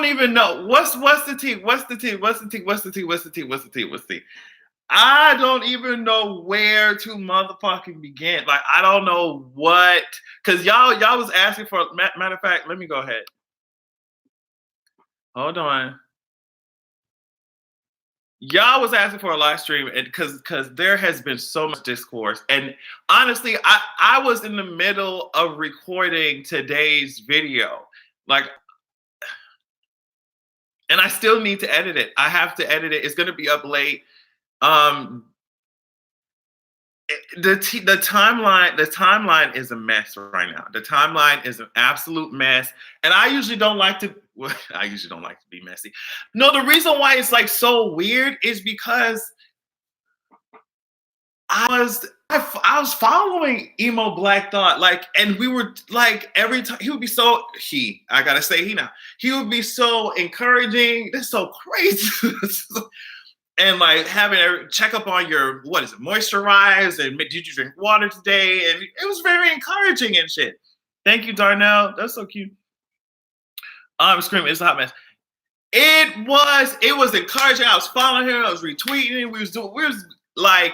don't even know what's the tea. What's the tea? What's the tea? What's the tea? What's the tea? What's the tea? What's the tea? I don't even know where to motherfucking begin. Like, I don't know what, because y'all was asking for. Matter of fact, let me go ahead. Hold on. Y'all was asking for a live stream, and because there has been so much discourse, and honestly, I was in the middle of recording today's video, like, and I still need to edit it. I have to edit it. It's gonna be up late. Um, the timeline is a mess right now. The timeline is an absolute mess, and I usually don't like to. Well, I usually don't like to be messy. No, the reason why it's like so weird is because I was following Emo Black Thought, like, and we were like, every time he would be so I gotta say he now, he would be so encouraging. That's so crazy. And like having a check up on your, what is it, moisturize, and did you drink water today? And it was very encouraging and shit. Thank you, Darnell. That's so cute. I'm screaming. It's a hot mess. It was encouraging. I was following him. I was retweeting. We was like,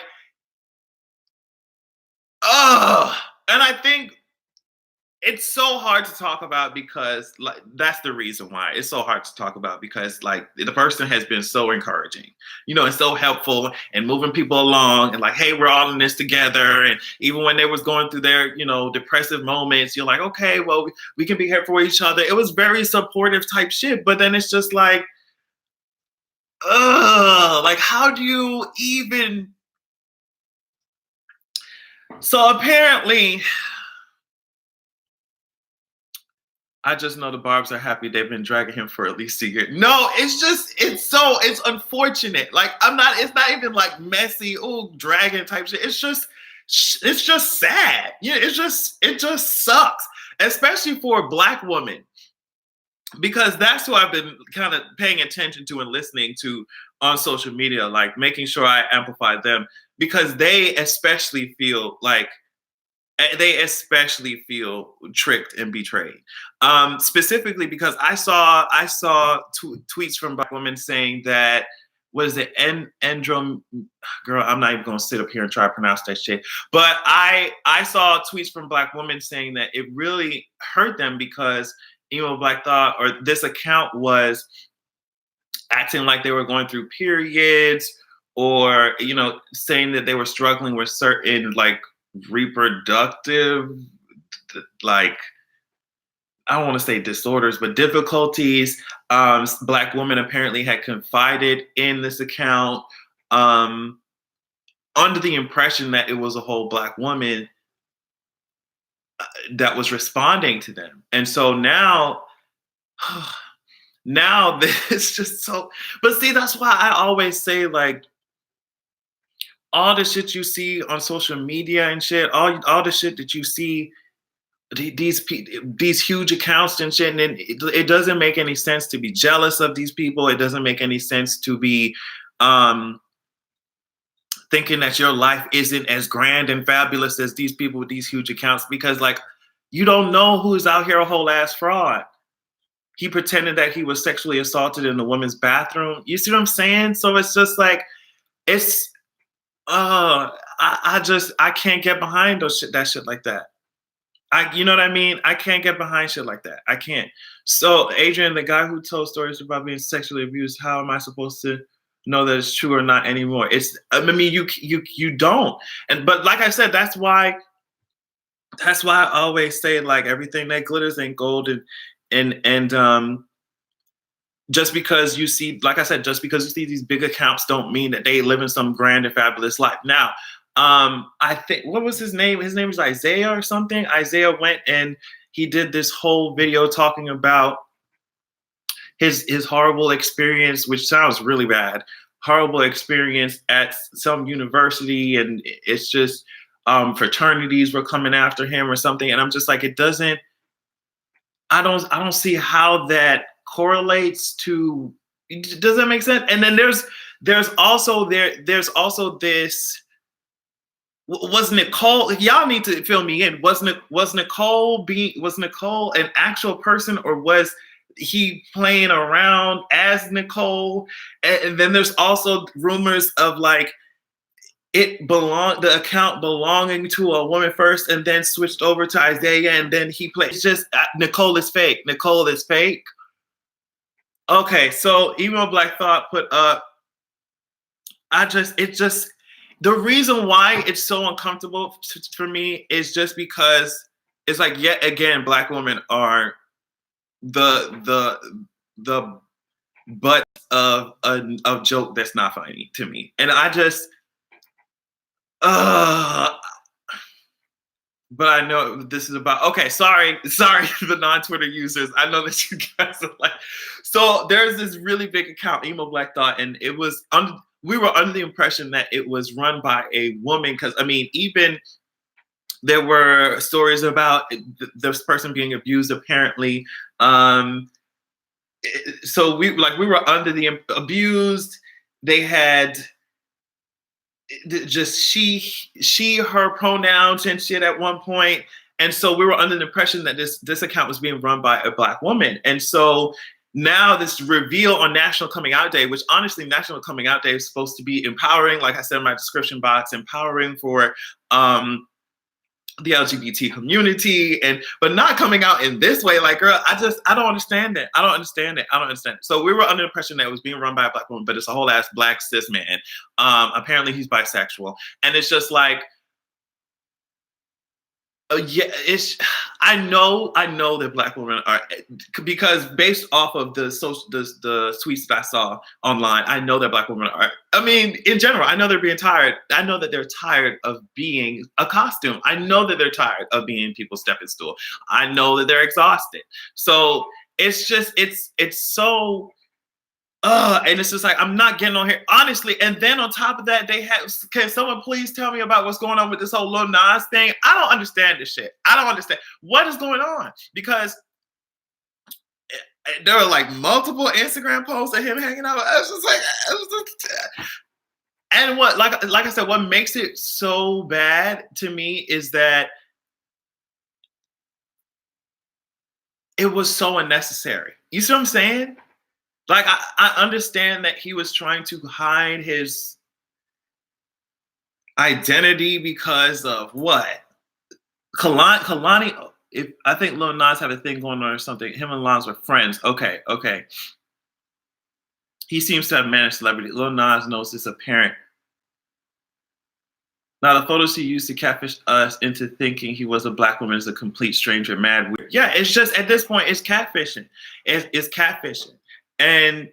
and I think it's so hard to talk about because, like, that's the reason why it's so hard to talk about, because like the person has been so encouraging, and so helpful and moving people along, and like, hey, we're all in this together. And even when they was going through their, depressive moments, you're like, okay, well, we can be here for each other. It was very supportive type shit. But then it's just like, like, how do you even? So apparently, I just know the Barbs are happy they've been dragging him for at least a year. No, it's unfortunate. Like, it's not even like messy, dragging type shit. It's just sad. Yeah, it just sucks, especially for a Black woman, because that's who I've been kind of paying attention to and listening to on social media, like making sure I amplify them, because they especially feel tricked and betrayed. Specifically because I saw tweets from Black women saying that, what is it, girl, I'm not even gonna sit up here and try to pronounce that shit. But I saw tweets from Black women saying that it really hurt them because Black Thought, or this account, was acting like they were going through periods, or saying that they were struggling with certain like reproductive, like, I don't want to say disorders, but difficulties. Black women apparently had confided in this account, under the impression that it was a whole Black woman that was responding to them. And so now it's just so, but see, that's why I always say, like, all the shit you see on social media and shit, all the shit that you see, these huge accounts and shit, and it doesn't make any sense to be jealous of these people. It doesn't make any sense to be thinking that your life isn't as grand and fabulous as these people with these huge accounts, because, like, you don't know who's out here a whole ass fraud. He pretended that he was sexually assaulted in the women's bathroom. You see what I'm saying? So it's just like, it's I can't get behind that shit like that. You know what I mean? I can't get behind shit like that. I can't. So Adrian, the guy who told stories about being sexually abused, how am I supposed to know that it's true or not anymore? I mean, you don't. But like I said, that's why I always say, like, everything that glitters ain't gold, and just because you see, like I said, just because you see these big accounts don't mean that they live in some grand and fabulous life. Now, I think, what was his name? His name was Isaiah or something. Isaiah went and he did this whole video talking about his horrible experience, which sounds really bad, horrible experience at some university, and it's just fraternities were coming after him or something. And I'm just like, I don't see how that correlates to. Does that make sense? And then there's also this. Was Nicole? Y'all need to fill me in. Was Nicole an actual person, or was he playing around as Nicole. And then there's also rumors of like the account belonging to a woman first and then switched over to Isaiah and then he played. It's just Nicole is fake. Nicole is fake. Okay, so Emo Black Thought put up, the reason why it's so uncomfortable for me is just because it's like, yet again, Black women are the butt of a joke that's not funny to me. And I just, but I know this is about, okay, sorry, the non-Twitter users. I know that you guys are like, so there's this really big account, Emo Black Thought, and it was, we were under the impression that it was run by a woman, because I mean, even there were stories about this person being abused apparently. So we were under the abused. They had just she, her pronouns and shit at one point. And so we were under the impression that this account was being run by a Black woman. And so now this reveal on National Coming Out Day, which honestly, National Coming Out Day is supposed to be empowering, like I said in my description box, empowering for the LGBT community, but not coming out in this way. Like, girl, I don't understand that. I don't understand it. So we were under the impression that it was being run by a Black woman, but it's a whole ass Black cis man. Apparently he's bisexual. And it's just like, yeah, I know that Black women are, because based off of the tweets that I saw online, I know that Black women are, I mean, in general, I know they're being tired. I know that they're tired of being a costume. I know that they're tired of being people's stepping stool. I know that they're exhausted. So it's just, it's so, and it's just like, I'm not getting on here, honestly. And then on top of that, they have, can someone please tell me about what's going on with this whole Lil Nas thing? I don't understand this shit. I don't understand what is going on, because there are like multiple Instagram posts of him hanging out. I was just like, and what, like I said, what makes it so bad to me is that it was so unnecessary. You see what I'm saying? Like, I understand that he was trying to hide his identity because of what? Kalani, I think Lil Nas had a thing going on or something. Him and Lons were friends. Okay. He seems to have managed celebrity. Lil Nas knows this apparent. Now, the photos he used to catfish us into thinking he was a Black woman is a complete stranger, mad weird. Yeah, it's just, at this point, it's catfishing. It's catfishing. And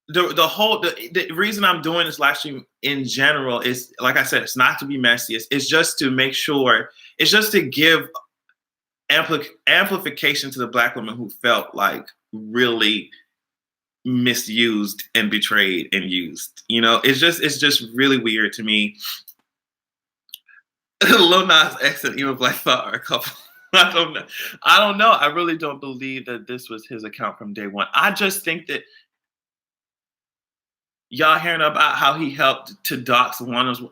the reason I'm doing this live stream in general is, like I said, it's not to be messy. It's just to make sure, it's just to give amplification to the Black women who felt like really misused and betrayed and used. You know, it's just really weird to me. Lil Nas X and Emo Black Thought are a couple. I don't know. I really don't believe that this was his account from day one. I just think that y'all hearing about how he helped to dox Wanna's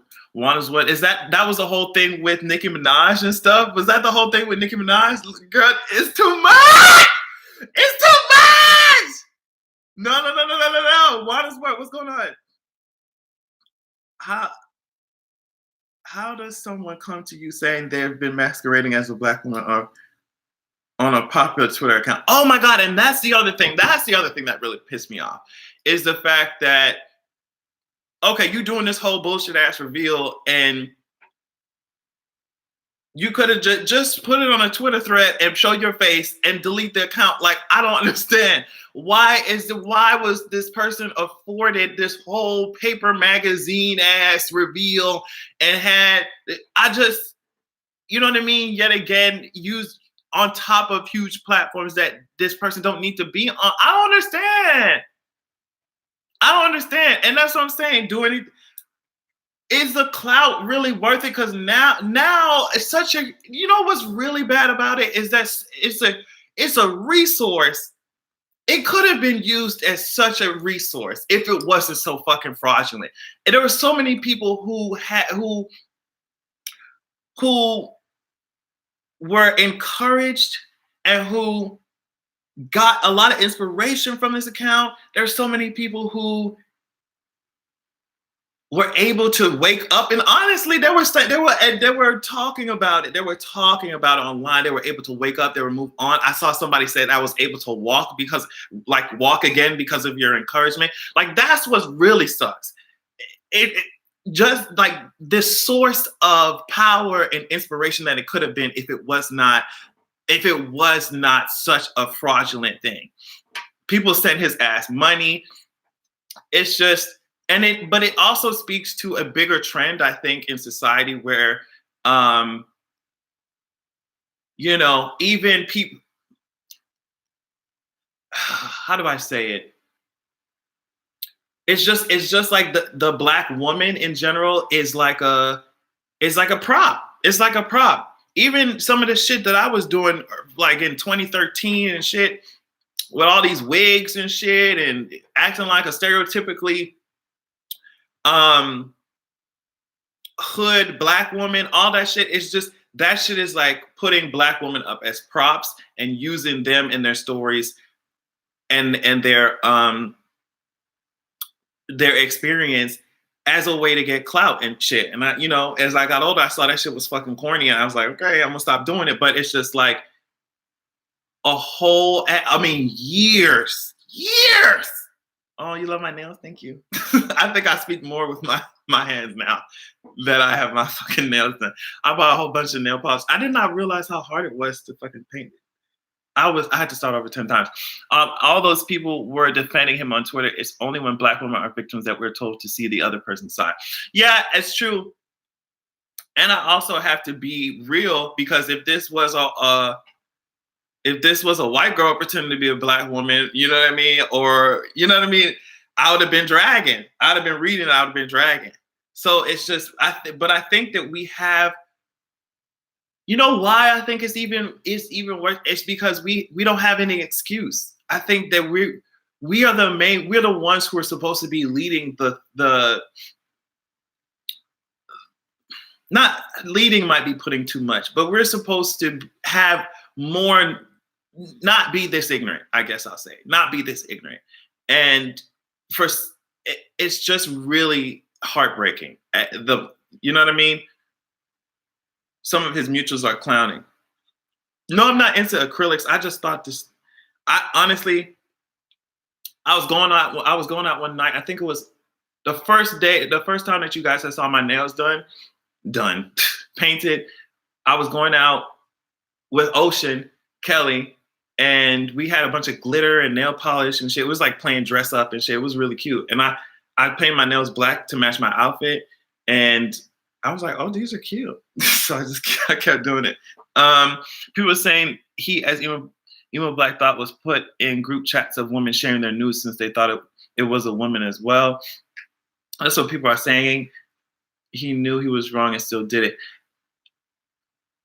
what is that was the whole thing with Nicki Minaj and stuff? Was that the whole thing with Nicki Minaj? Girl, it's too much! It's too much! No. Wanna's what? What's going on? How does someone come to you saying they've been masquerading as a Black woman on a popular Twitter account? Oh my God, and that's the other thing. That's the other thing that really pissed me off, is the fact that, okay, you doing this whole bullshit ass reveal, and you could have just put it on a Twitter thread and show your face and delete the account. Like, I don't understand. Why was this person afforded this whole paper magazine ass reveal and you know what I mean? Yet again, used on top of huge platforms that this person don't need to be on. I don't understand. And that's what I'm saying. Is the clout really worth it? Because now it's such a, you know what's really bad about it is that it's a resource. It could have been used as such a resource if it wasn't so fucking fraudulent. And there were so many people who were encouraged and who got a lot of inspiration from this account. There's so many people who were able to wake up, and honestly, they were talking about it. They were talking about it online. They were able to wake up. They were move on. I saw somebody say that I was able to walk because, like, walk again because of your encouragement. Like, that's what really sucks. It just like this source of power and inspiration that it could have been if it was not such a fraudulent thing. People sent his ass money. It's just, but it also speaks to a bigger trend, I think, in society where, um, even people, how do I say it? It's just like the black woman in general is like a prop. It's like a prop. Even some of the shit that I was doing, like in 2013 and shit, with all these wigs and shit, and acting like a stereotypically um hood black woman, all that shit is just, that shit is like putting black women up as props and using them in their stories and their experience as a way to get clout and shit. And as I got older, I saw that shit was fucking corny, and I was like, okay, I'm gonna stop doing it. But it's just like years. Oh, you love my nails? Thank you. I think I speak more with my hands now that I have my fucking nails done. I bought a whole bunch of nail polish. I did not realize how hard it was to fucking paint it. I had to start over 10 times. All those people were defending him on Twitter. It's only when black women are victims that we're told to see the other person's side. Yeah, it's true. And I also have to be real, because if this was a white girl pretending to be a black woman, you know what I mean? Or, you know what I mean? I would have been dragging. I'd have been reading, I would have been dragging. So it's just, but I think that we have, why I think it's even worse? It's because we don't have any excuse. I think that we're the ones who are supposed to be leading the not leading might be putting too much, but we're supposed to have more, not be this ignorant, I guess I'll say. Not be this ignorant. And it's just really heartbreaking. You know what I mean? Some of his mutuals are clowning. No, I'm not into acrylics. I just thought this. I honestly, I was going out one night. I think it was the first time that you guys had saw my nails done, painted. I was going out with Ocean Kelly, and we had a bunch of glitter and nail polish and shit. It was like playing dress up and shit. It was really cute. And I painted my nails black to match my outfit, and I was like, oh, these are cute. So I kept doing it. People were saying he, as Emo Black Thought, was put in group chats of women sharing their news since they thought it was a woman as well. That's what people are saying. He knew he was wrong and still did it.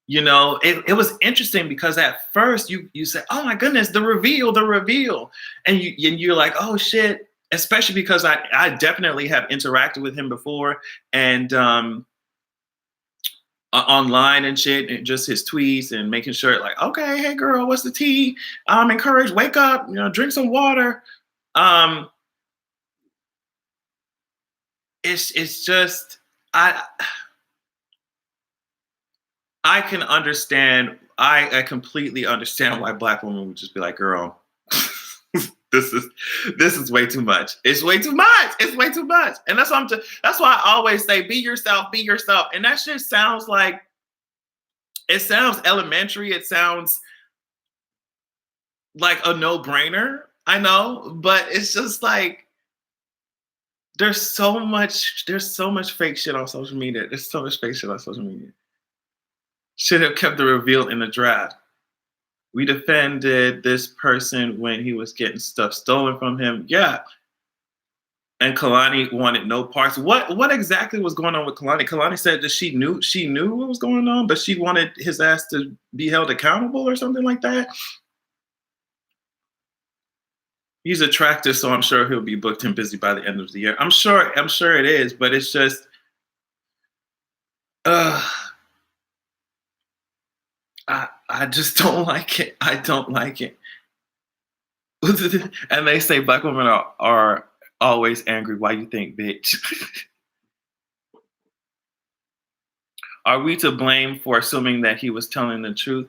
It was interesting because at first you said, oh my goodness, the reveal. And you're like, oh shit. Especially because I definitely have interacted with him before, and online and shit, and just his tweets and making sure, like, okay, hey girl, what's the tea? I'm encouraged, wake up, drink some water. It's just, I can understand, I completely understand why black women would just be like, girl, this is way too much. It's way too much. It's way too much. And that's why I always say, be yourself. And that shit sounds like, it sounds elementary. It sounds like a no-brainer. I know, but it's just like, there's so much fake shit on social media. Should have kept the reveal in the draft. We defended this person when he was getting stuff stolen from him. Yeah. And Kalani wanted no parts. What exactly was going on with Kalani? Kalani said that she knew what was going on, but she wanted his ass to be held accountable or something like that. He's attractive, so I'm sure he'll be booked and busy by the end of the year. I'm sure it is, but it's just I just don't like it. I don't like it. And they say black women are always angry. Why you think, bitch? Are we to blame for assuming that he was telling the truth?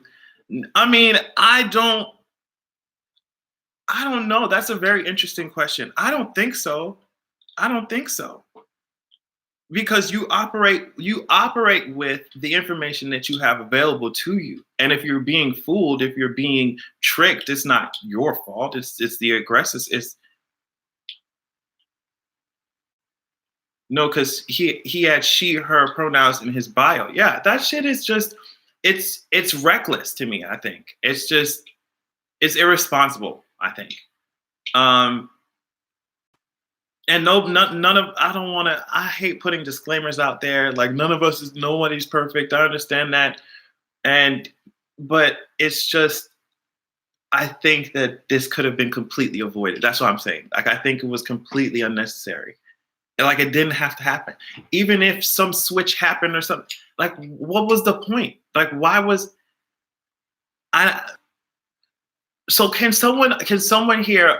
I mean, I don't know. That's a very interesting question. I don't think so. I don't think so. Because you operate with the information that you have available to you. And if you're being fooled, if you're being tricked, it's not your fault. It's the aggressors. It's no, because he had she her pronouns in his bio. Yeah, that shit is just it's reckless to me, I think. It's irresponsible, I think. Um and no, none of I don't want to. I hate putting disclaimers out there. Like none of us is nobody's perfect. I understand that, and but it's just I think that this could have been completely avoided. That's what I'm saying. Like I think it was completely unnecessary. And like it didn't have to happen. Even if some switch happened or something, like what was the point? Like why was I? So can someone here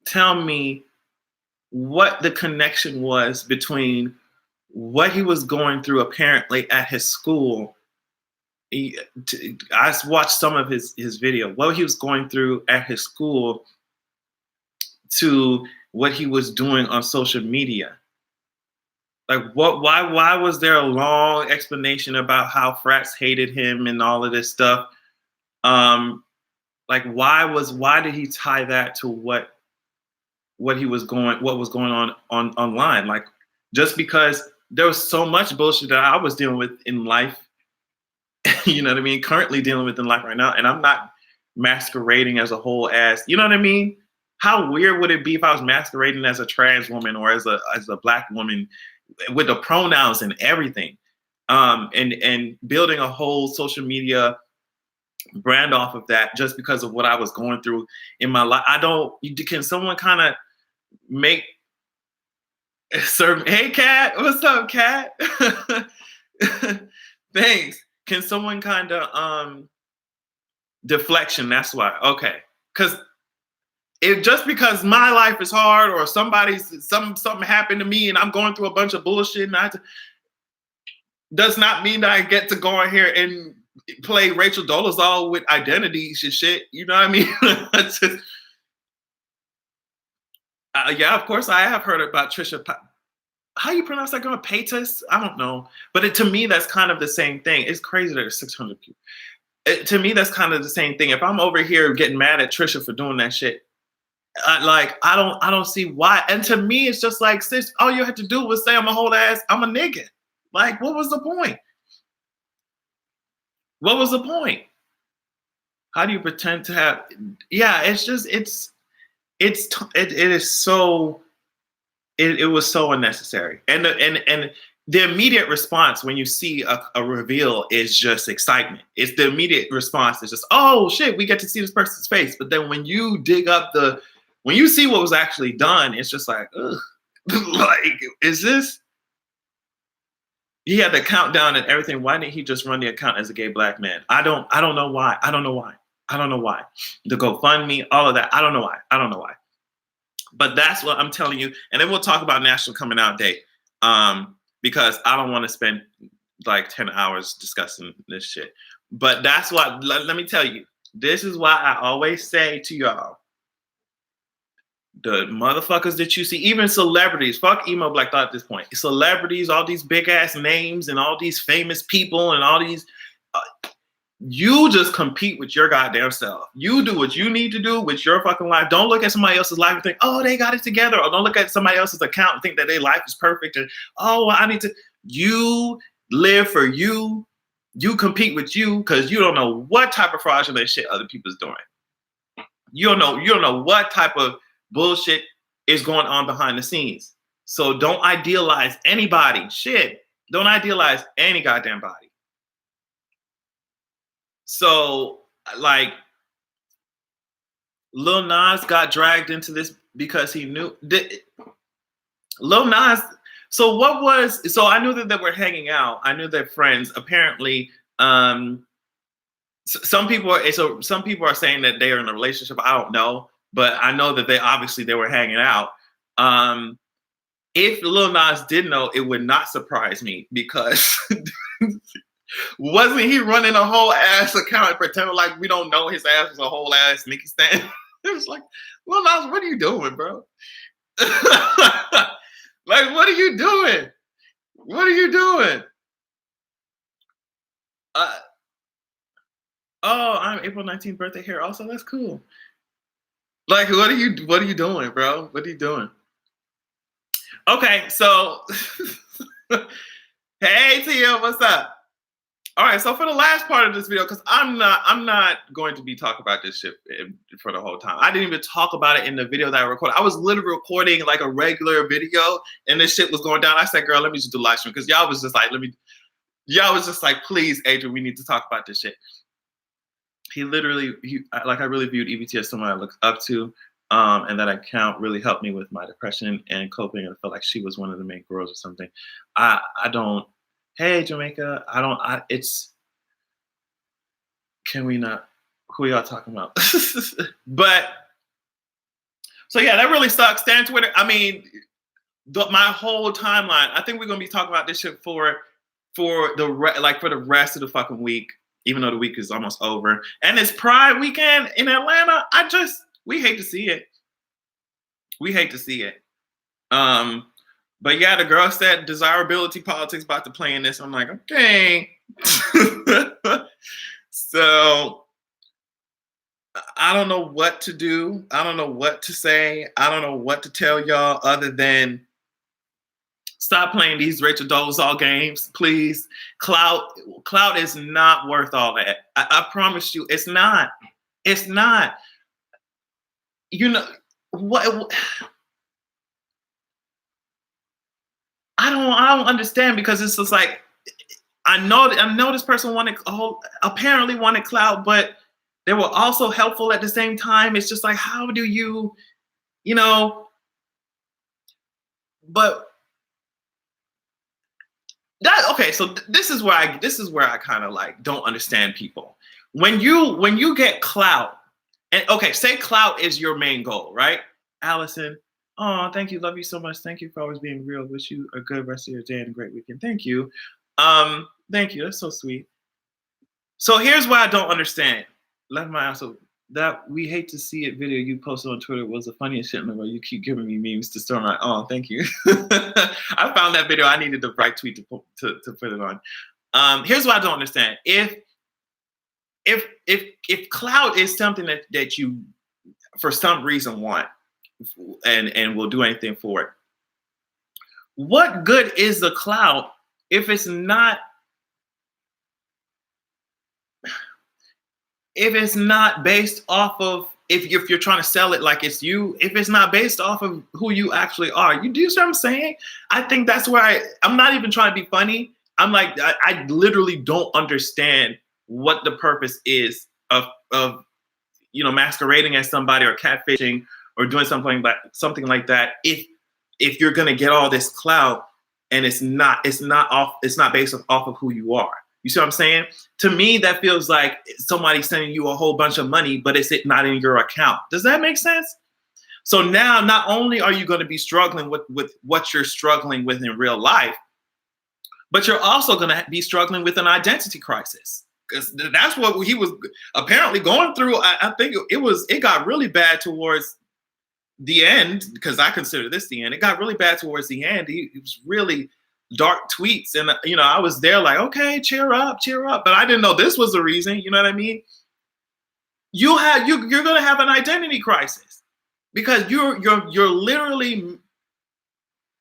tell me what the connection was between what he was going through apparently at his school. I watched some of his video, what he was going through at his school to what he was doing on social media. Like why was there a long explanation about how frats hated him and all of this stuff? Like why did he tie that to what was going on online? Like just because there was so much bullshit that I was dealing with in life, you know what I mean, currently dealing with in life right now, and I'm not masquerading as a whole ass, you know what I mean? How weird would it be if I was masquerading as a trans woman or as a black woman with the pronouns and everything, and building a whole social media brand off of that just because of what I was going through in my life? Can someone kind of make hey Kat, what's up, Kat? Thanks. Can someone kind of deflection? That's why. Okay, because if just because my life is hard or something happened to me and I'm going through a bunch of bullshit, does not mean that I get to go in here and play Rachel Dolezal with identities and shit. You know what I mean? Yeah, of course I have heard about Trisha. How you pronounce that girl? Paytas? I don't know. But to me, that's kind of the same thing. It's crazy that there's 600 people. To me, that's kind of the same thing. If I'm over here getting mad at Trisha for doing that shit, I don't see why. And to me, it's just like, sis, all you had to do was say I'm a whole ass, I'm a nigga. Like, what was the point? What was the point? How do you pretend to have? Yeah, it's just it is so it was so unnecessary. And the immediate response when you see a reveal is just excitement. It's the immediate response is just, oh shit, we get to see this person's face. But then when you when you see what was actually done, it's just like, ugh. Like, is this? He had the countdown and everything. Why didn't he just run the account as a gay black man? I don't know why. I don't know why. I don't know why. The GoFundMe, all of that. I don't know why. I don't know why. But that's what I'm telling you. And then we'll talk about National Coming Out Day. Because I don't want to spend like 10 hours discussing this shit. But that's what, let me tell you, this is why I always say to y'all, the motherfuckers that you see, even celebrities, fuck emo black thought at this point. Celebrities, all these big ass names and all these famous people and all these, you just compete with your goddamn self. You do what you need to do with your fucking life. Don't look at somebody else's life and think, oh, they got it together. Or don't look at somebody else's account and think that their life is perfect. And, oh, well, I need to. You live for you. You compete with you because you don't know what type of fraudulent shit other people's doing. You don't know what type of bullshit is going on behind the scenes. So don't idealize anybody. Shit. Don't idealize any goddamn body. So, like, Lil Nas got dragged into this because he knew Lil Nas. So I knew that they were hanging out. I knew they're friends. Apparently, some people are saying that they are in a relationship. I don't know, but I know that they were hanging out. Um, if Lil Nas did know, it would not surprise me because wasn't he running a whole ass account and pretending like we don't know his ass was a whole ass Nicki stan? It was like, Lil Nas, what are you doing, bro? Like, what are you doing? What are you doing? Uh, oh, I'm April 19th birthday here. Also, that's cool. Like, what are you doing, bro? What are you doing? Okay, so hey Tia, what's up? All right, so for the last part of this video, because I'm not going to be talking about this shit for the whole time. I didn't even talk about it in the video that I recorded. I was literally recording like a regular video, and this shit was going down. I said, "Girl, let me just do live stream," because y'all was just like, "Please, Adrian, we need to talk about this shit." I really viewed EBT as someone I looked up to, and that account really helped me with my depression and coping. And I felt like she was one of the main girls or something. I don't. Hey Jamaica, it's. Can we not? Who y'all talking about? But so yeah, that really sucks. Stan Twitter. I mean, my whole timeline. I think we're gonna be talking about this shit for the rest of the fucking week. Even though the week is almost over, and it's Pride weekend in Atlanta. We hate to see it. We hate to see it. But yeah, the girl said desirability politics about to play in this. I'm like, okay. So I don't know what to do. I don't know what to say. I don't know what to tell y'all other than stop playing these Rachel Dolezal games, please. Clout is not worth all that. I promise you, it's not. It's not. You know what? I don't understand, because it's just like I know this person apparently wanted clout, but they were also helpful at the same time. It's just like, how do you know? But okay, so this is where I kind of like don't understand people. When you get clout, and okay, say clout is your main goal, right? Allison, oh, thank you, love you so much. Thank you for always being real. Wish you a good rest of your day and a great weekend. Thank you. Thank you. That's so sweet. So here's why I don't understand. Left my ass. That we hate to see it video you posted on Twitter was the funniest shit in the world. You keep giving me memes to store my. Oh, thank you. I found that video. I needed the right tweet to put it on. Here's what I don't understand. If clout is something that you for some reason want and will do anything for it, what good is the clout if it's not based off of if you're trying to sell it like it's you, if it's not based off of who you actually are? You do see what I'm saying? I think that's where I'm not even trying to be funny. I'm like, I literally don't understand what the purpose is of masquerading as somebody or catfishing or doing something like that if you're gonna get all this clout and it's not based off of who you are. You see what I'm saying? To me, that feels like somebody sending you a whole bunch of money, but it's not in your account. Does that make sense? So now, not only are you going to be struggling with what you're struggling with in real life, but you're also going to be struggling with an identity crisis, because that's what he was apparently going through. I think it got really bad towards the end, because I consider this the end. It got really bad towards the end. He was really dark tweets, and I was there like, okay, cheer up, but I didn't know this was the reason. You know what I mean? You're gonna have an identity crisis, because you're literally.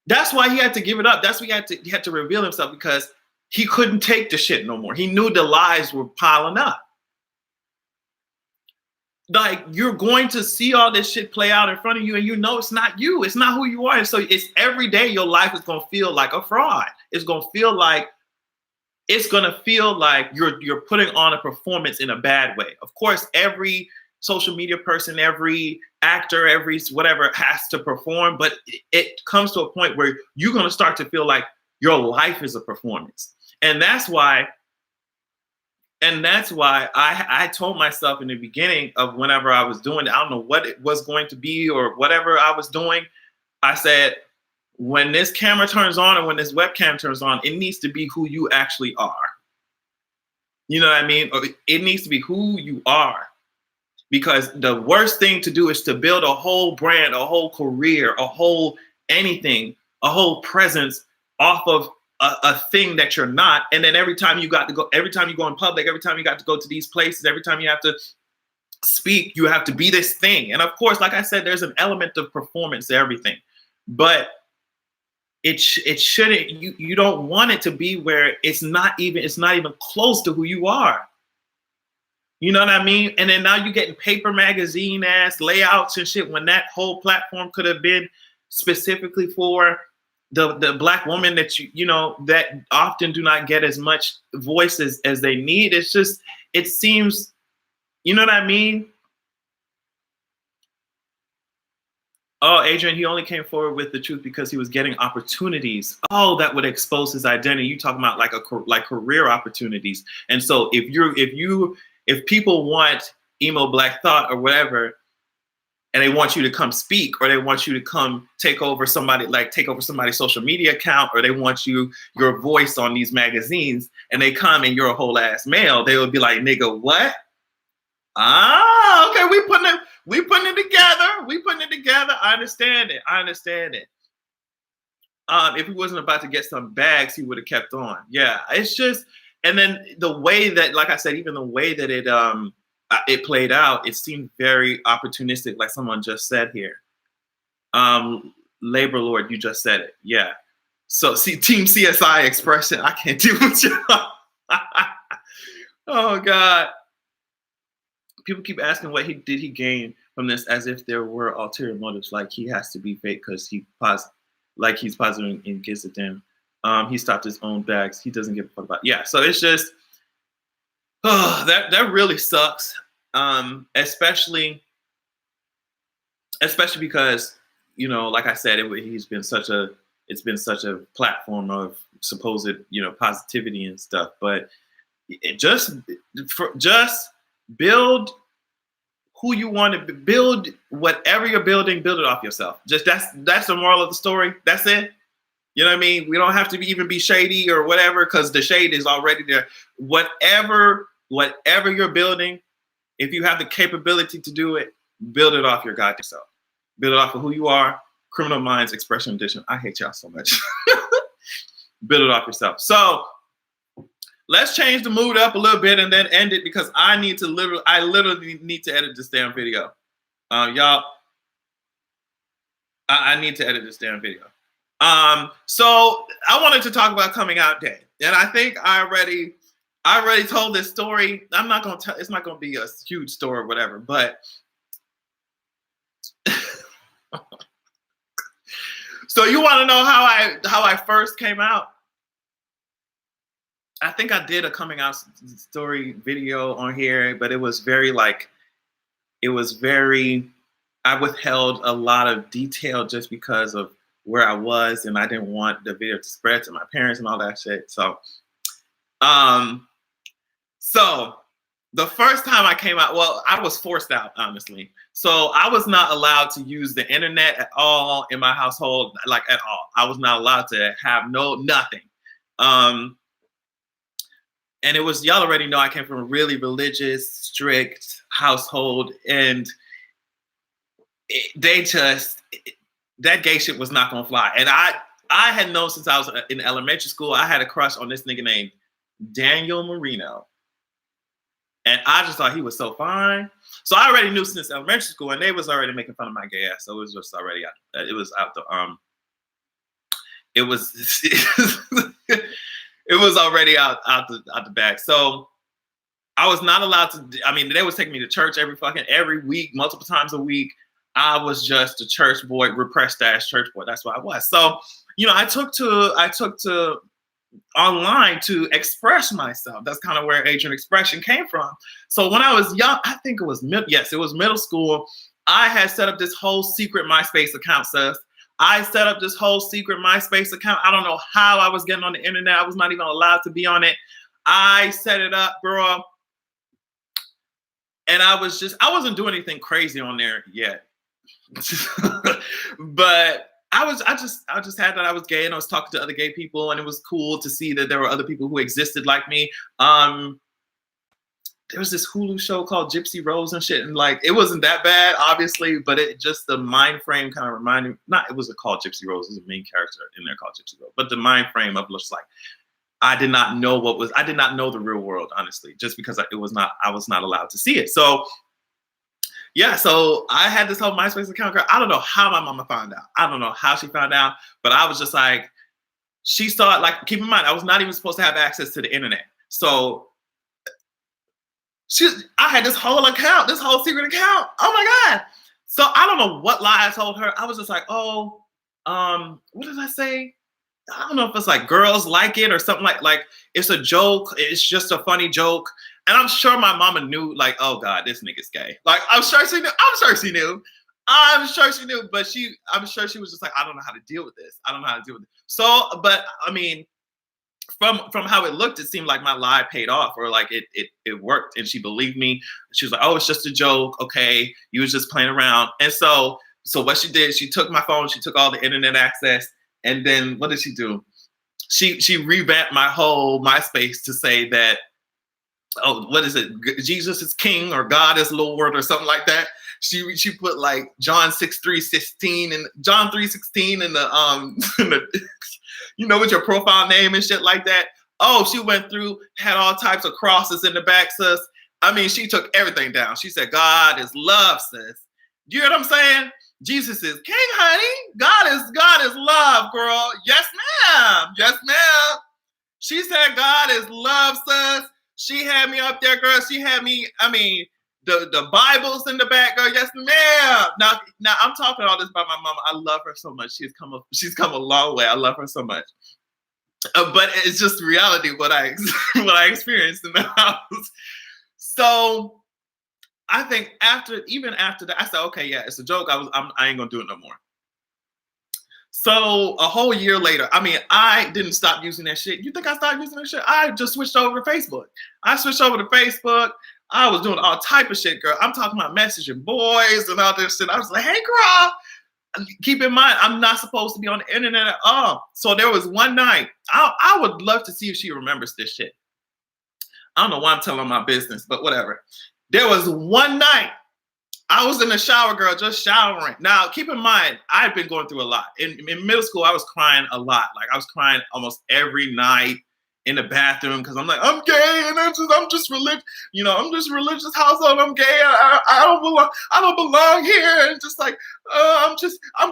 That's why he had to give it up. That's why he had to reveal himself, because he couldn't take the shit no more. He knew the lies were piling up. Like, you're going to see all this shit play out in front of you, and it's not you. It's not who you are. And so it's every day your life is going to feel like a fraud. It's going to feel like you're putting on a performance in a bad way. Of course, every social media person, every actor, every whatever has to perform, but it comes to a point where you're going to start to feel like your life is a performance. And that's why And that's why I told myself in the beginning of whenever I was doing it, I don't know what it was going to be or whatever I was doing. I said, when this camera turns on and when this webcam turns on, it needs to be who you actually are. You know what I mean? It needs to be who you are. Because the worst thing to do is to build a whole brand, a whole career, a whole anything, a whole presence off of a thing that you're not. And then every time you go in public, every time you got to go to these places, every time you have to speak, you have to be this thing. And of course, like I said, there's an element of performance to everything, but it shouldn't, you don't want it to be where it's not even close to who you are. You know what I mean? And then now you're getting paper magazine ass layouts and shit when that whole platform could have been specifically for the Black woman that you know that often do not get as much voices as they need. It's just, it seems, you know what I mean? Oh, Adrian, he only came forward with the truth because he was getting opportunities. Oh, that would expose his identity. You talking about like career opportunities. And so if people want emo Black thought or whatever, and they want you to come speak, or they want you to come take over somebody's social media account, or they want your voice on these magazines, and they come and you're a whole ass male, they would be like, nigga, what? Ah, okay, we putting it together. I understand it. If he wasn't about to get some bags, he would have kept on. Yeah, it's just, and then the way that, like I said, even the way that it played out, it seemed very opportunistic, like someone just said here. Labor Lord, you just said it. Yeah. So see, Team CSI expression, I can't deal with you. Oh God. People keep asking what did he gain from this, as if there were ulterior motives, like he has to be fake because he's positive and gives a damn. He stopped his own bags. He doesn't give a fuck about. Yeah, so it's just, oh, that really sucks. Especially because, you know, like I said, it's been such a platform of supposed, you know, positivity and stuff. But just build who you want to build. Whatever you're building, build it off yourself. Just that's the moral of the story. That's it. You know what I mean? We don't have to even be shady or whatever, because the shade is already there. Whatever you're building, if you have the capability to do it, build it off your goddamn self. Build it off of who you are. Criminal Minds Expression Edition. I hate y'all so much. Build it off yourself. So let's change the mood up a little bit and then end it, because I literally need to edit this damn video. Y'all, I need to edit this damn video. So I wanted to talk about coming out day. And I think I already told this story. I'm not going to tell, it's not going to be a huge story or whatever, but so you want to know how I first came out? I think I did a coming out story video on here, but it was very I withheld a lot of detail just because of where I was, and I didn't want the video to spread to my parents and all that shit. So, so the first time I came out, well, I was forced out, honestly. So I was not allowed to use the internet at all in my household, like at all. I was not allowed to have nothing. And it was, y'all already know I came from a really religious, strict household, and that gay shit was not gonna fly. And I had known since I was in elementary school, I had a crush on this nigga named Daniel Marino. And I just thought he was so fine. So I already knew since elementary school, and they was already making fun of my gay ass. So it was just already out. It was out the it was already out the bag. So I was not allowed to. I mean, they was taking me to church every week, multiple times a week. I was just a church boy, repressed ass church boy. That's what I was. So, you know, I took to online to express myself. That's kind of where Adrian expression came from. So when I was young, I think it was middle school. I had set up this whole secret MySpace account, sis. I set up this whole secret MySpace account. I don't know how I was getting on the internet. I was not even allowed to be on it. I set it up, girl. And I wasn't doing anything crazy on there yet. But I just had that I was gay and I was talking to other gay people and it was cool to see that there were other people who existed like me. There was this Hulu show called Gypsy Rose and shit, and like it wasn't that bad, obviously, but it just the mind frame kind of reminded me. Not it wasn't called Gypsy Rose, it was a main character in there called Gypsy Rose, but the mind frame of just like I did not know the real world, honestly, just because I was not allowed to see it. So yeah, so I had this whole MySpace account, girl. I don't know how my mama found out. I don't know how she found out, but I was just like, she saw it. Like, keep in mind, I was not even supposed to have access to the internet. So I had this whole account, this whole secret account. Oh my God. So I don't know what lie I told her. I was just like, oh, what did I say? I don't know if it's like girls like it or something like it's a joke. It's just a funny joke. And I'm sure my mama knew, like, oh God, this nigga's gay. Like, I'm sure she knew. But I'm sure she was just like, I don't know how to deal with this. So, but I mean, from how it looked, it seemed like my lie paid off, or like it worked, and she believed me. She was like, "Oh, it's just a joke. Okay, you was just playing around." And so what she did, she took my phone, she took all the internet access, and then what did she do? She revamped my whole MySpace to say that, oh, what is it? Jesus is King or God is Lord or something like that. She put like John 6:3:16 and John 3:16 in the with your profile name and shit like that. Oh, she went through, had all types of crosses in the back, sis. I mean, she took everything down. She said, God is love, sis. You hear what I'm saying? Jesus is King, honey. God is love, girl. Yes, ma'am. Yes, ma'am. She said God is love, sis. She had me up there, girl. She had me, I mean, the Bible's in the back, girl. Yes, ma'am. Now I'm talking all this about my mama. I love her so much. She's come a long way. I love her so much. But it's just reality what I experienced in the house. So I think even after that, I said, okay, yeah, it's a joke. I ain't gonna do it no more. So a whole year later, I mean, I didn't stop using that shit. You think I stopped using that shit? I just switched over to Facebook. I was doing all type of shit, girl. I'm talking about messaging boys and all this shit. I was like, hey, girl, keep in mind, I'm not supposed to be on the internet at all. So there was one night, I would love to see if she remembers this shit. I don't know why I'm telling my business, but whatever. There was one night, I was in the shower, girl, just showering. Now, keep in mind, I had been going through a lot. In middle school, I was crying a lot. Like, I was crying almost every night in the bathroom because I'm like, I'm gay and I'm just religious. I'm just religious household. I'm gay. I don't belong here. And just like, I'm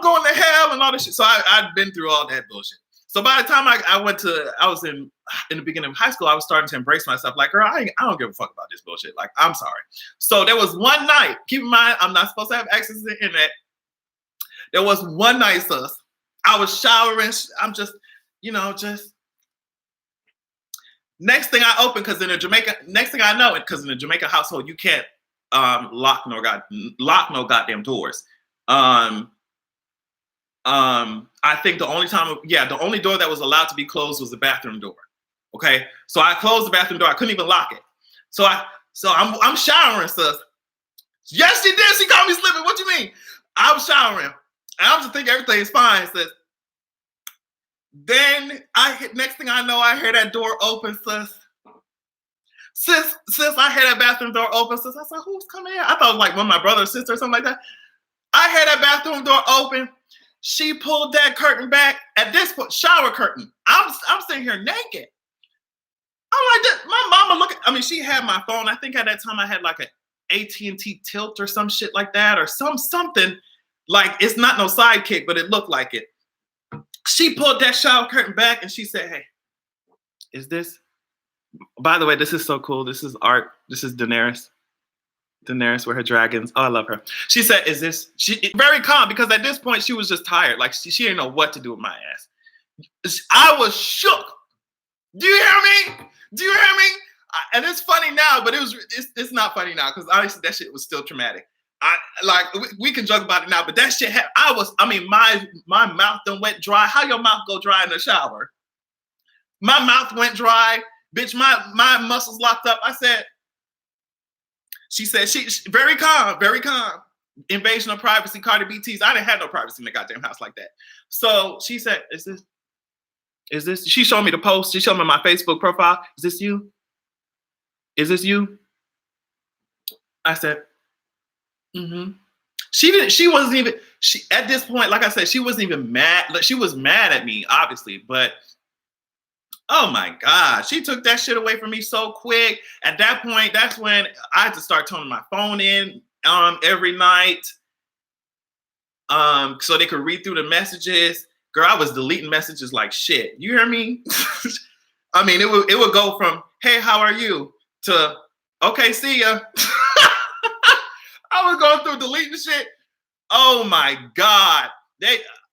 going to hell and all this shit. So I'd been through all that bullshit. So by the time I was in the beginning of high school, I was starting to embrace myself. Like, girl, I don't give a fuck about this bullshit. Like, I'm sorry. So there was one night, keep in mind, I'm not supposed to have access to the internet. There was one night, sis. I was showering. I'm just next thing I open, because in the Jamaica household, you can't lock no goddamn doors. I think the only door that was allowed to be closed was the bathroom door. Okay, so I closed the bathroom door. I couldn't even lock it. So I'm showering, sis. Yes, she did. She caught me slipping. What you mean? I was showering, and I'm just thinking everything's fine, sis. Then next thing I know, I hear that door open, sis. Sis, I hear that bathroom door open, sis. I said, who's coming in? I thought it was like one of my brother or sister or something like that. I hear that bathroom door open. She pulled that curtain back. At this point, shower curtain. I'm sitting here naked. I'm like, this. My mama she had my phone. I think at that time I had like an AT&T Tilt or some shit like that, or something like, it's not no Sidekick, but it looked like it. She pulled that shower curtain back and she said, hey, is this? By the way, this is so cool. This is art. This is Daenerys with her dragons. Oh, I love her. She said, is this? She very calm, because at this point she was just tired. Like she didn't know what to do with my ass. I was shook. Do you hear me? And it's funny now, but it's not funny now, because honestly that shit was still traumatic. We can joke about it now, but that shit my mouth done went dry. How your mouth go dry in the shower? My mouth went dry Bitch, my muscles locked up. I said, she said, she very calm, very calm. Invasion of privacy, Cardi B tease. I didn't have no privacy in the goddamn house like that. So she said, is this, she showed me the post. She showed me my Facebook profile. Is this you? Is this you? I said, mm-hmm. She wasn't even, at this point, like I said, she wasn't even mad. Like, she was mad at me, obviously, but oh my God, she took that shit away from me so quick. At that point, that's when I had to start turning my phone in every night so they could read through the messages. Girl, I was deleting messages like shit. You hear me? I mean, it would go from, hey, how are you? To, okay, see ya. I was going through deleting shit. Oh my God.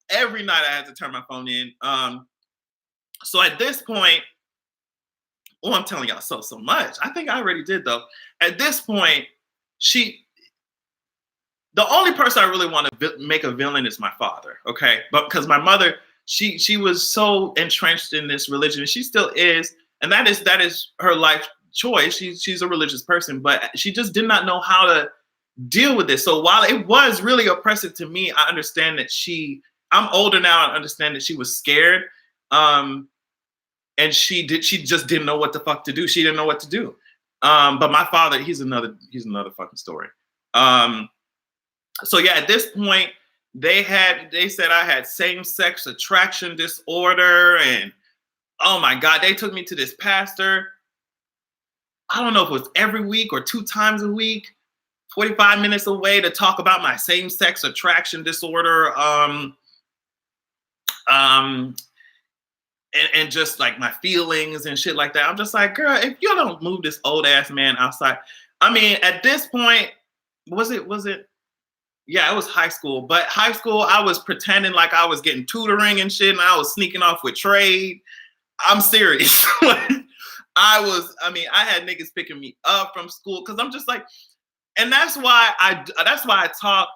Every night I had to turn my phone in. So at this point, I'm telling y'all so much. I think I already did though. At this point, the only person I really want to make a villain is my father, okay? But because my mother, she was so entrenched in this religion, and she still is, and that is her life choice. She's a religious person, but she just did not know how to deal with this. So while it was really oppressive to me, I understand that I'm older now, I understand that she was scared. And she just didn't know what the fuck to do. She didn't know what to do. But my father, he's another fucking story. So yeah, at this point, they said I had same-sex attraction disorder, and oh my God, they took me to this pastor. I don't know if it was every week or 2 times a week, 45 minutes away, to talk about my same-sex attraction disorder. And just like my feelings and shit like that. I'm just like, girl, if you don't move this old ass man outside. I mean, at this point, was it? Yeah, it was high school. But high school, I was pretending like I was getting tutoring and shit, and I was sneaking off with trade. I'm serious. I had niggas picking me up from school because I'm just like, and that's why I talk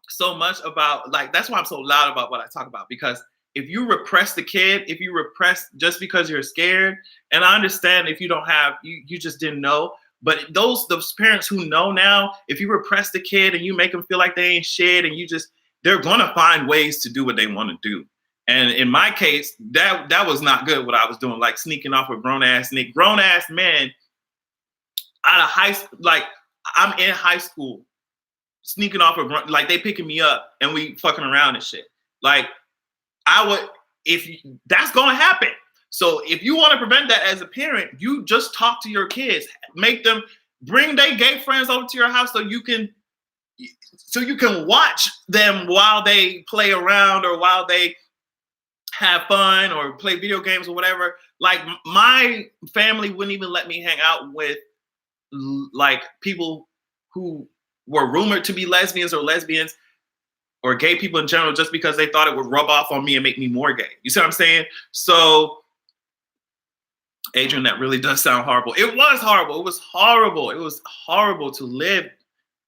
so much about, like, that's why I'm so loud about what I talk about, because if you repress the kid, if you repress just because you're scared, and I understand if you don't have, you just didn't know, but those parents who know now, if you repress the kid and you make them feel like they ain't shit, and they're gonna find ways to do what they want to do. And in my case, that was not good what I was doing, like sneaking off with grown ass men out of high school. Like, I'm in high school, sneaking off with, like, they picking me up and we fucking around and shit. Like, that's going to happen. So if you want to prevent that as a parent, you just talk to your kids, make them bring their gay friends over to your house so you can watch them while they play around or while they have fun or play video games or whatever. Like, my family wouldn't even let me hang out with like people who were rumored to be lesbians or gay people in general, just because they thought it would rub off on me and make me more gay. You see what I'm saying? So, Adrian, that really does sound horrible. It was horrible. It was horrible. It was horrible to live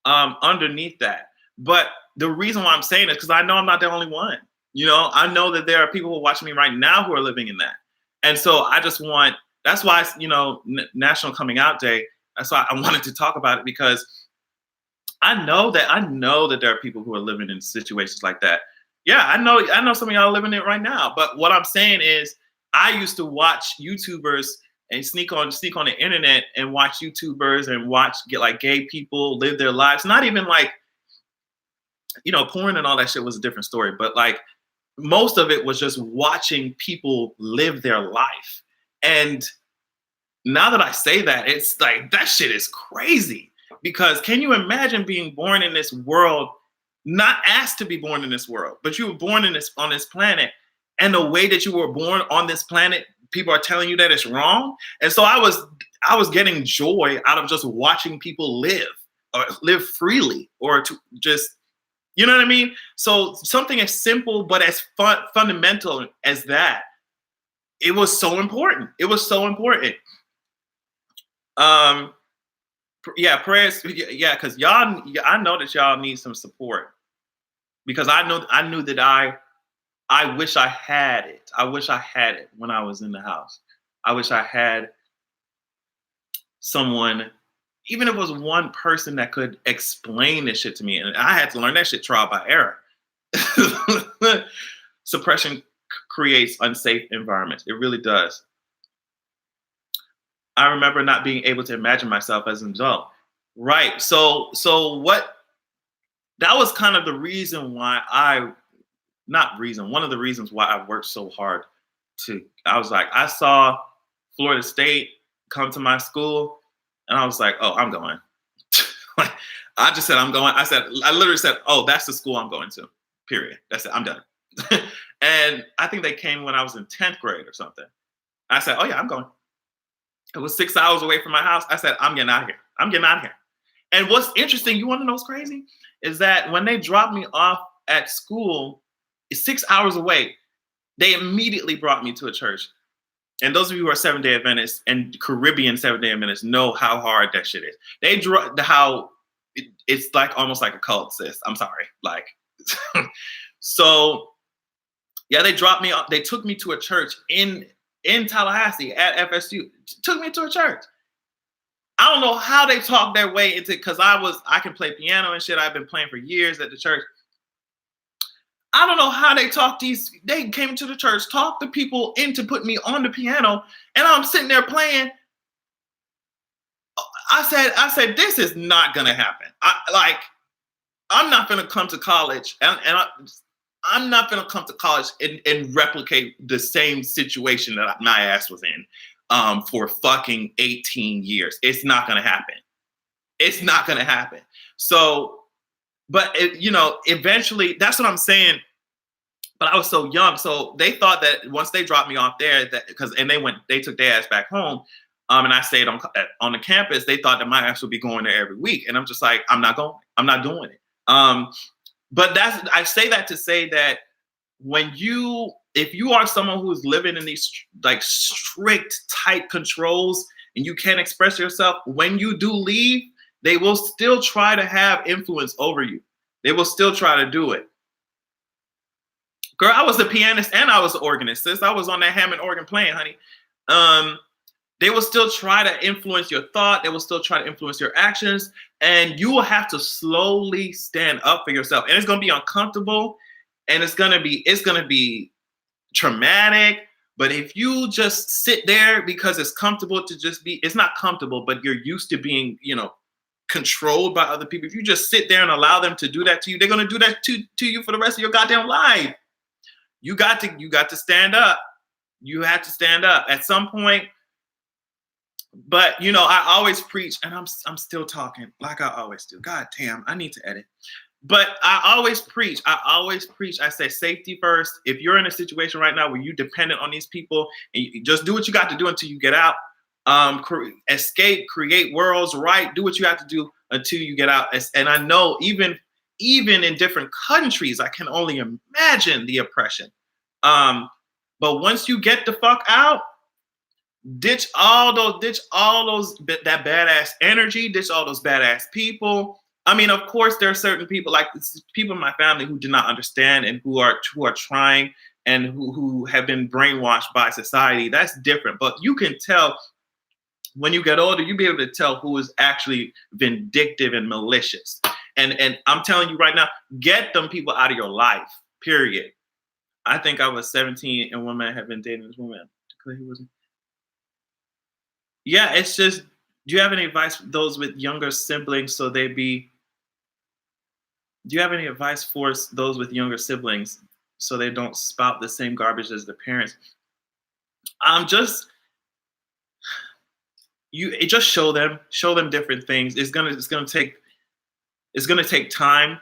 underneath that. But the reason why I'm saying it is because I know I'm not the only one. You know, I know that there are people who are watching me right now who are living in that. And so that's why, National Coming Out Day, that's why I wanted to talk about it, because I know that there are people who are living in situations like that. Yeah, I know some of y'all are living it right now. But what I'm saying is, I used to watch YouTubers and sneak on the internet and watch YouTubers and get like gay people live their lives. Not even like, porn and all that shit was a different story. But like, most of it was just watching people live their life. And now that I say that, it's like, that shit is crazy. Because can you imagine being born in this world, not asked to be born in this world, but you were born on this planet, and the way that you were born on this planet, people are telling you that it's wrong? And so I was getting joy out of just watching people live freely, or to just, you know what I mean? So something as simple but as fundamental as that, it was so important. It was so important. Yeah, prayers. Yeah, because y'all, I know that y'all need some support, because I knew that I wish I had it. I wish I had it when I was in the house. I wish I had someone, even if it was one person that could explain this shit to me. And I had to learn that shit trial by error. Suppression creates unsafe environments. It really does. I remember not being able to imagine myself as an adult. Right. So what that was kind of the reason why not reason, one of the reasons why I worked so hard I was like, I saw Florida State come to my school and I was like, oh, I'm going. Like, I just said, I'm going. I literally said, oh, that's the school I'm going to, period. That's it. I'm done. And I think they came when I was in 10th grade or something. I said, oh yeah, I'm going. It was 6 hours away from my house. I said, I'm getting out of here. I'm getting out of here. And what's interesting, you want to know what's crazy? Is that when they dropped me off at school, it's 6 hours away, they immediately brought me to a church. And those of you who are Seventh-day Adventists and Caribbean Seventh-day Adventists know how hard that shit is. It's like almost like a cult, sis. I'm sorry. Like, so yeah, they dropped me off. They took me to a church in Tallahassee at FSU. Took me to a church. I don't know how they talked their way into, because I can play piano and shit. I've been playing for years at the church. I don't know how they came to the church, talked the people into putting me on the piano, and I'm sitting there playing. I said, this is not gonna happen. I'm not gonna come to college, I'm not gonna come to college and replicate the same situation that my ass was in for fucking 18 years. It's not gonna happen. It's not gonna happen. So, but eventually, that's what I'm saying. But I was so young, so they thought that once they dropped me off there, they took their ass back home, and I stayed on the campus. They thought that my ass would be going there every week, and I'm just like, I'm not going. I'm not doing it. But I say that to say that if you are someone who's living in these like strict, tight controls, and you can't express yourself, when you do leave, they will still try to have influence over you. They will still try to do it. Girl, I was a pianist and I was an organist, sis. I was on that Hammond organ playing, honey. They will still try to influence your thought. They will still try to influence your actions. And you will have to slowly stand up for yourself. And it's going to be uncomfortable. And it's going to be traumatic. But if you just sit there because it's comfortable it's not comfortable, but you're used to being, controlled by other people. If you just sit there and allow them to do that to you, they're going to do that to you for the rest of your goddamn life. You got to stand up. You have to stand up at some point. But I always preach, and I'm still talking like I always do. God damn, I need to edit. But I always preach. I say safety first. If you're in a situation right now where you're dependent on these people, and you just do what you got to do until you get out. Escape, create worlds, right? Do what you have to do until you get out. And I know even in different countries, I can only imagine the oppression. But once you get the fuck out, ditch all those that badass energy, ditch all those badass people. I mean, of course, there are certain people, like people in my family, who do not understand and who are trying and who have been brainwashed by society. That's different. But you can tell when you get older, you'll be able to tell who is actually vindictive and malicious. And I'm telling you right now, get them people out of your life, period. I think I was 17 and one man had been dating this woman. He wasn't. Yeah, it's just, do you have any advice for those with younger siblings do you have any advice for those with younger siblings so they don't spout the same garbage as their parents? Just show them different things. It's gonna take time,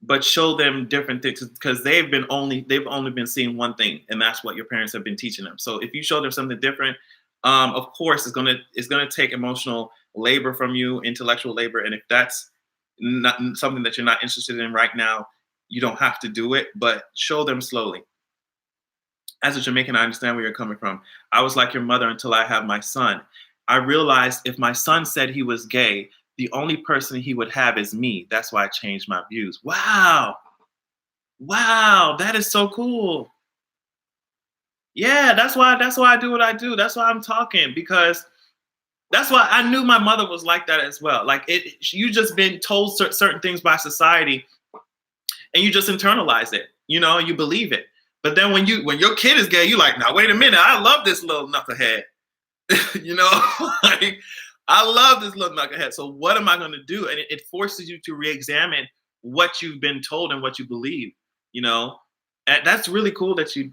but show them different things because they've only been seeing one thing, and that's what your parents have been teaching them. So if you show them something different, of course it's gonna take emotional labor from you, intellectual labor, and if that's not something that you're not interested in right now, you don't have to do it, but show them slowly. As a Jamaican, I understand where you're coming from. I was like your mother until I have my son. I realized if my son said he was gay, the only person he would have is me. That's why I changed my views. Wow. Wow, that is so cool. Yeah, that's why I do what I do. That's why I'm talking, because that's why I knew my mother was like that as well. Like you just been told certain things by society, and you just internalize it. And you believe it. But then when your kid is gay, you like, now wait a minute, I love this little knucklehead. you know, like I love this little knucklehead. So what am I going to do? And it forces you to re-examine what you've been told and what you believe. You know, and that's really cool that you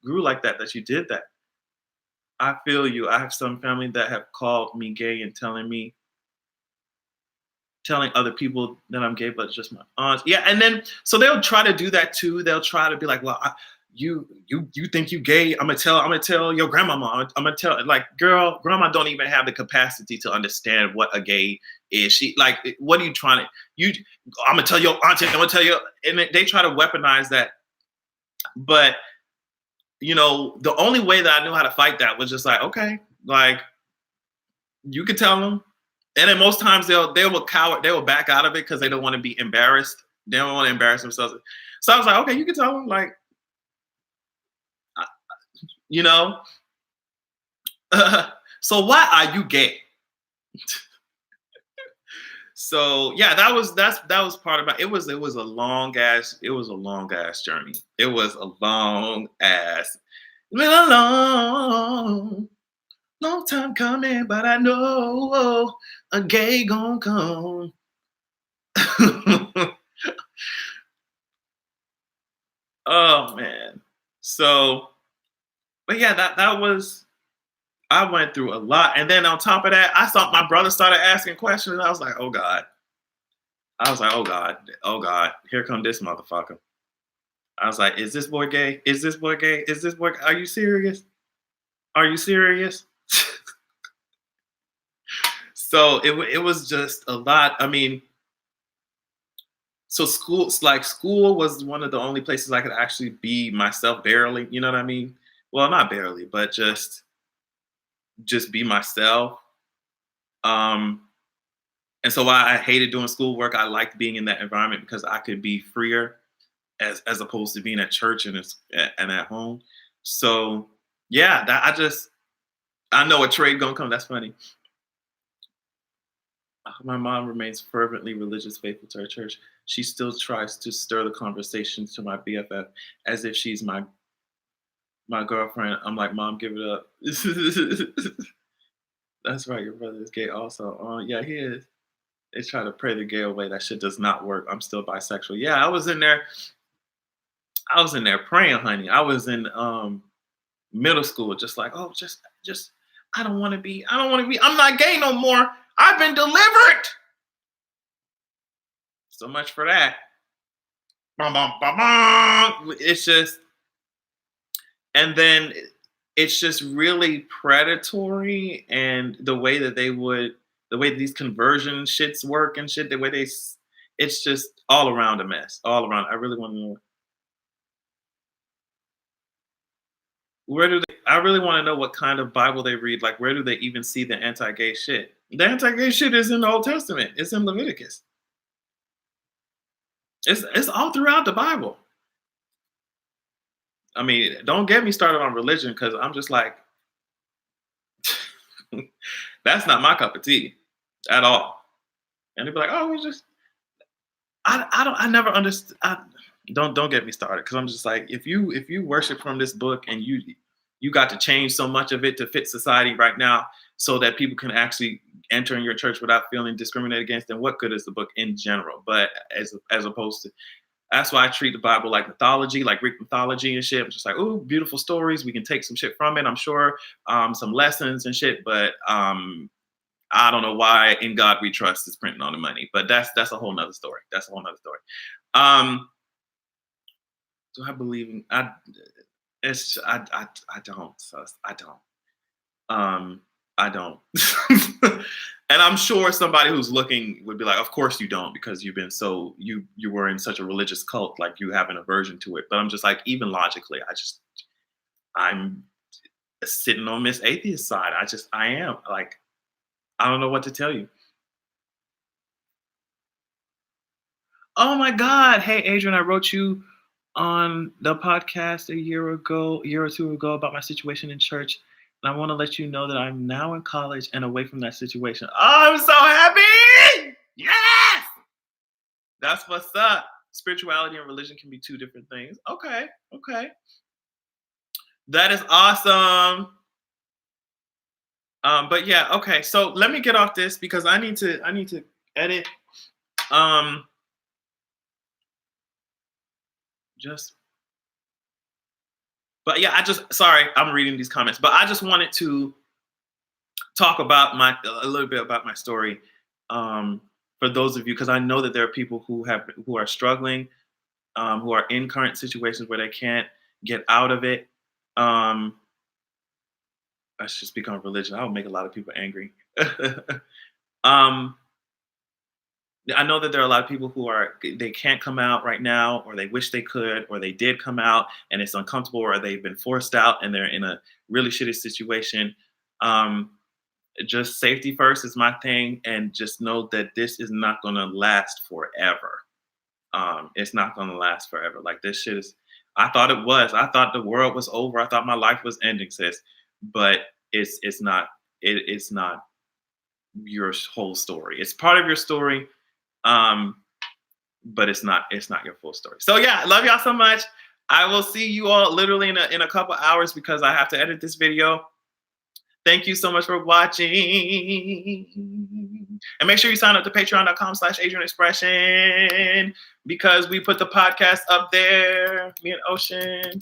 grew like that. That you did that. I feel you. I have some family that have called me gay and telling other people that I'm gay, but it's just my aunts. Yeah, and then so they'll try to do that too. They'll try to be like, "Well, you think you gay? I'm gonna tell your grandmama. I'm gonna tell, like, girl, grandma don't even have the capacity to understand what a gay is. She like, what are you trying to you? I'm gonna tell your auntie. I'm gonna tell you." And they try to weaponize that, but the only way that I knew how to fight that was just like, okay, like you can tell them. And then most times they will back out of it because they don't want to be embarrassed. They don't want to embarrass themselves. So I was like, okay, you can tell them, like, uh, you know. So why are you gay? So yeah, that was part of it was a long ass journey. It was a long, long time coming, but I know a gay gon' come. Oh man. So, but yeah, that was I went through a lot, and then on top of that, I saw my brother started asking questions. And I was like, oh god. I was like, oh god, oh god, here come this motherfucker. I was like, is this boy gay? Is this boy gay? Is this boy? Are you serious? Are you serious? So it was just a lot. I mean, so school was one of the only places I could actually be myself barely. You know what I mean? Well, not barely, but just be myself. Um, and so while I hated doing schoolwork, I liked being in that environment because I could be freer as opposed to being at church and at home. So yeah, I know a trade gonna come. That's funny. My mom remains fervently religious, faithful to her church. She still tries to stir the conversation to my BFF as if she's my girlfriend. I'm like, Mom, give it up. That's right, your brother is gay also. Yeah, he is. They try to pray the gay away. That shit does not work. I'm still bisexual. Yeah, I was in there. I was in there praying, honey. I was in middle school, just like, oh, just I don't want to be. I'm not gay no more. I've been delivered. So much for that. Bum, bum, bum, bum. It's just, and then it's just really predatory, and the way these conversion shits work and shit, the way it's just all around a mess, all around. I really want to know I really want to know what kind of Bible they read. Like, where do they even see the anti-gay shit? The anti-gay shit is in the Old Testament. It's in Leviticus. It's all throughout the Bible. I mean, don't get me started on religion because I'm just like, that's not my cup of tea at all. And they'd be like, oh, we just I never understood. Don't get me started because I'm just like, if you worship from this book and you got to change so much of it to fit society right now so that people can actually enter in your church without feeling discriminated against, then what good is the book in general? But as opposed to, that's why I treat the Bible like mythology, like Greek mythology and shit. I'm just like, oh, beautiful stories. We can take some shit from it, I'm sure, some lessons and shit. But I don't know why "In God We Trust" is printing on the money, but that's a whole nother story. That's a whole nother story. Um, do I believe in? I don't. Sus. I don't. I don't. And I'm sure somebody who's looking would be like, "Of course you don't, because you've been you were in such a religious cult, like you have an aversion to it." But I'm just like, even logically, I'm sitting on Miss Atheist side. I am like, I don't know what to tell you. Oh my God! Hey, Adrian, I wrote you on the podcast a year or two ago about my situation in church. And I want to let you know that I'm now in college and away from that situation. Oh, I'm so happy! Yes! That's what's up. Spirituality and religion can be two different things. Okay, okay. That is awesome. But yeah, okay. So let me get off this because I need to edit. Um, just but yeah, I just sorry, I'm reading these comments, but I just wanted to talk about my a little bit about my story. Um, for those of you, because I know that there are people who are struggling, who are in current situations where they can't get out of it. Um, let's just speak on religion. I would make a lot of people angry. um, I know that there are a lot of people who are they can't come out right now, or they wish they could, or they did come out and it's uncomfortable, or they've been forced out and they're in a really shitty situation. Um, just safety first is my thing, and just know that this is not going to last forever. It's not going to last forever. Like this shit is. I thought it was. I thought the world was over. I thought my life was ending, sis. But it's not. It's not your whole story. It's part of your story. Um, but it's not your full story. So yeah, I love y'all so much. I will see you all literally in a couple hours because I have to edit this video. Thank you so much for watching. And make sure you sign up to patreon.com/Adrian Expression because we put the podcast up there, me and Ocean.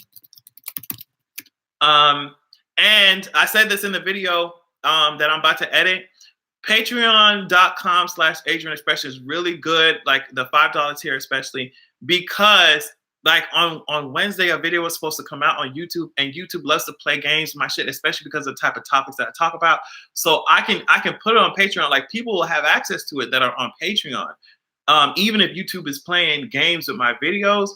And I said this in the video that I'm about to edit. Patreon.com/Adrian Expression is really good, like the $5 tier especially, because like on Wednesday a video was supposed to come out on YouTube, and YouTube loves to play games with my shit, especially because of the type of topics that I talk about. So I can put it on Patreon. Like people will have access to it that are on Patreon. Even if YouTube is playing games with my videos.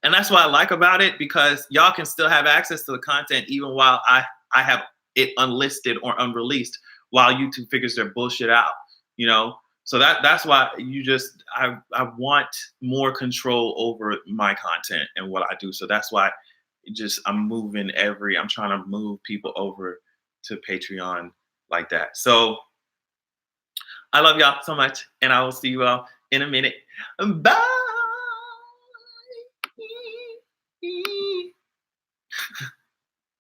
And that's what I like about it, because y'all can still have access to the content even while I have it unlisted or unreleased while YouTube figures their bullshit out, you know? So that's why I want more control over my content and what I do. So that's why I'm trying to move people over to Patreon like that. So I love y'all so much, and I will see you all in a minute. Bye.